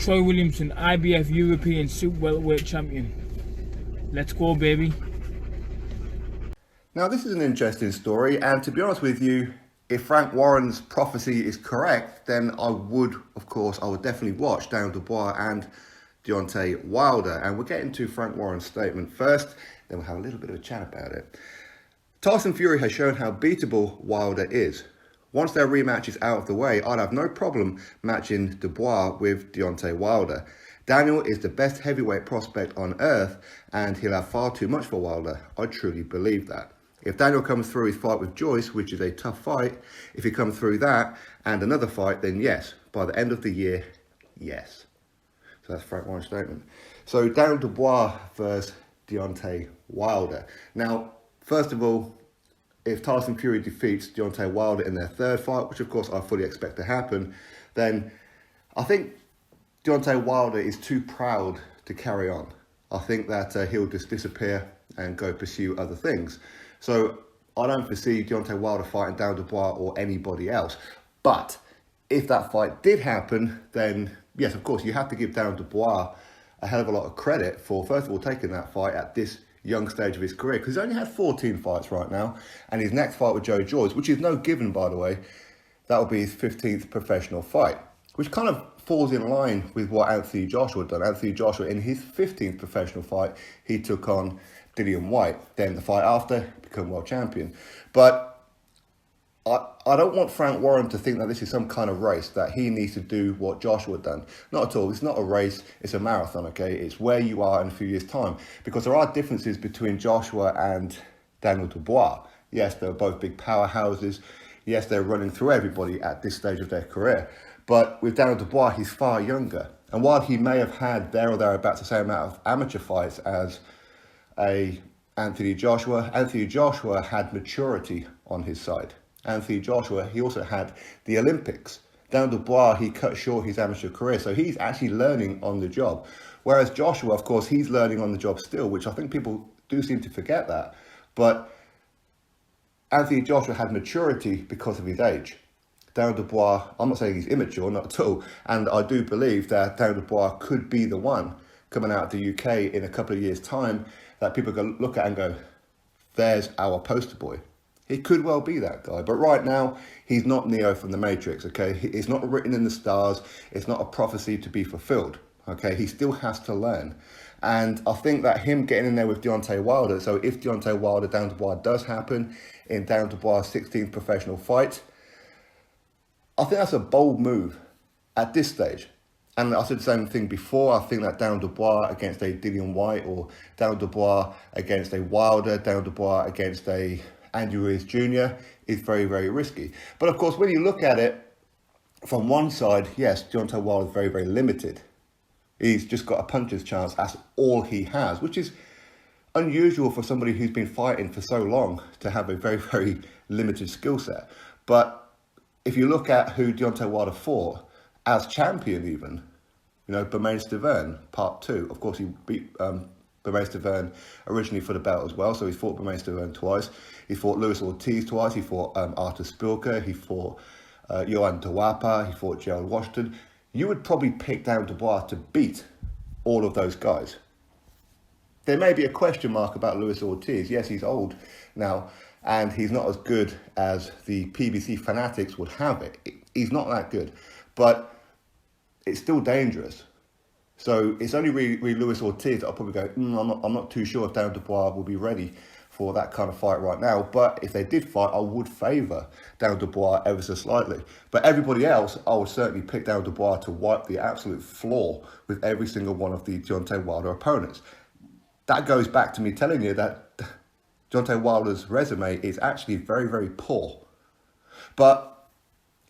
Troy Williamson, IBF European Super Welterweight Champion. Let's go, baby. Now, this is an interesting story, and to be honest with you, if Frank Warren's prophecy is correct, then I would definitely watch Daniel Dubois and Deontay Wilder. And we'll get into Frank Warren's statement first, then we'll have a little bit of a chat about it. Tyson Fury has shown how beatable Wilder is. Once their rematch is out of the way, I'd have no problem matching Dubois with Deontay Wilder. Daniel is the best heavyweight prospect on earth, and he'll have far too much for Wilder. I truly believe that. If Daniel comes through his fight with Joyce, which is a tough fight, if he comes through that and another fight, then yes. By the end of the year, yes. So that's Frank Warren's statement. So Daniel Dubois versus Deontay Wilder. Now, first of all, if Tyson Fury defeats Deontay Wilder in their third fight, which of course I fully expect to happen, then I think Deontay Wilder is too proud to carry on. I think that he'll just disappear and go pursue other things. So I don't foresee Deontay Wilder fighting Daniel Dubois or anybody else. But if that fight did happen, then yes, of course, you have to give Daniel Dubois a hell of a lot of credit for, first of all, taking that fight at this young stage of his career, because he's only had 14 fights right now, and his next fight with Joe Joyce, which is no given, by the way, that will be his 15th professional fight, which kind of falls in line with what Anthony Joshua done. Anthony Joshua, in his 15th professional fight, he took on Dillian Whyte. Then the fight after, become world champion. But I don't want Frank Warren to think that this is some kind of race, that he needs to do what Joshua done. Not at all. It's not a race. It's a marathon, okay? It's where you are in a few years' time. Because there are differences between Joshua and Daniel Dubois. Yes, they're both big powerhouses. Yes, they're running through everybody at this stage of their career. But with Daniel Dubois, he's far younger. And while he may have had there or thereabouts the same amount of amateur fights as Anthony Joshua had maturity on his side. Anthony Joshua, he also had the Olympics. Daniel Dubois, he cut short his amateur career, so he's actually learning on the job. Whereas Joshua, of course, he's learning on the job still, which I think people do seem to forget that. But Anthony Joshua had maturity because of his age. Daniel Dubois, I'm not saying he's immature, not at all. And I do believe that Daniel Dubois could be the one coming out of the UK in a couple of years' time that people can look at and go, there's our poster boy. He could well be that guy. But right now, he's not Neo from the Matrix, okay? It's not written in the stars. It's not a prophecy to be fulfilled, okay? He still has to learn. And I think that him getting in there with Deontay Wilder, so if Deontay Wilder, Daniel Dubois does happen in Daniel Dubois' 16th professional fight, I think that's a bold move at this stage. And I said the same thing before. I think that Daniel Dubois against a Dillian Whyte, or Daniel Dubois against a Wilder, Daniel Dubois against a Andy Ruiz Jr. is very, very risky. But of course, when you look at it from one side, yes, Deontay Wilder is very, very limited. He's just got a puncher's chance. That's all he has, which is unusual for somebody who's been fighting for so long to have a very, very limited skill set. But if you look at who Deontay Wilder fought as champion even, you know, Bermane Stiverne, part 2. Of course, he beat Bermane Stiverne originally for the belt as well. So he fought Bermane Stiverne twice. He fought Luis Ortiz twice. He fought Artur Spilka. He fought Johan Tawapa. He fought Gerald Washington. You would probably pick Daniel Dubois to beat all of those guys. There may be a question mark about Luis Ortiz. Yes, he's old now, and he's not as good as the PBC fanatics would have it. He's not that good, but it's still dangerous. So it's only really Luis Ortiz that I'll probably go, I'm not too sure if Daniel Dubois will be ready for that kind of fight right now. But if they did fight, I would favour Daniel Dubois ever so slightly. But everybody else, I would certainly pick Daniel Dubois to wipe the absolute floor with every single one of the Deontay Wilder opponents. That goes back to me telling you that Deontay Wilder's resume is actually very, very poor. But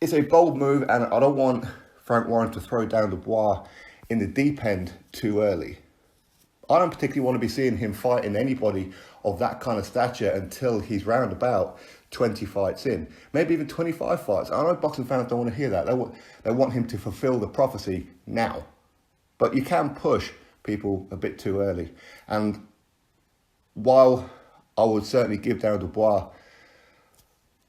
it's a bold move, and I don't want Frank Warren to throw Daniel Dubois in the deep end too early. I don't particularly want to be seeing him fighting anybody of that kind of stature until he's round about 20 fights in, maybe even 25 fights. I know boxing fans don't want to hear that. They want him to fulfill the prophecy now. But you can push people a bit too early. And while I would certainly give Daniel Dubois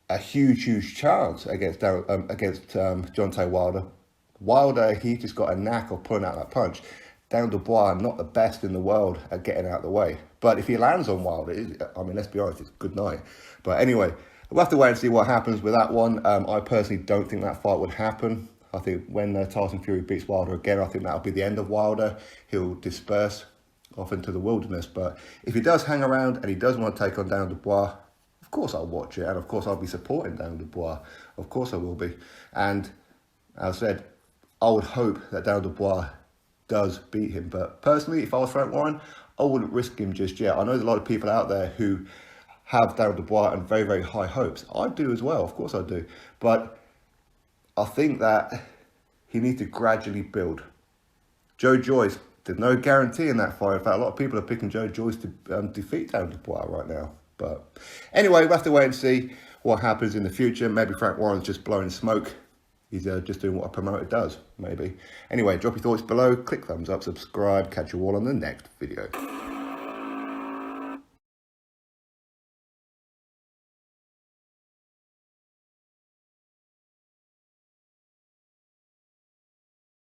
a huge chance against Deontay Wilder, Wilder, he just got a knack of pulling out that punch. Dubois, not the best in the world at getting out of the way. But if he lands on Wilder, I mean, let's be honest, it's good night. But anyway, we'll have to wait and see what happens with that one. I personally don't think that fight would happen. I think when Tyson Fury beats Wilder again, I think that'll be the end of Wilder. He'll disperse off into the wilderness. But if he does hang around and he does want to take on Dubois, of course I'll watch it. And of course I'll be supporting Dubois. Of course I will be. And as I said, I would hope that Dubois does beat him. But personally, if I was Frank Warren, I wouldn't risk him just yet. I know there's a lot of people out there who have Dubois and very, very high hopes. I do as well, of course I do. But I think that he needs to gradually build. Joe Joyce, there's no guarantee in that fight. In fact, a lot of people are picking Joe Joyce to defeat Dubois right now. But anyway, we'll have to wait and see what happens in the future. Maybe Frank Warren's just blowing smoke. He's just doing what a promoter does, maybe. Anyway, drop your thoughts below, click thumbs up, subscribe, catch you all on the next video.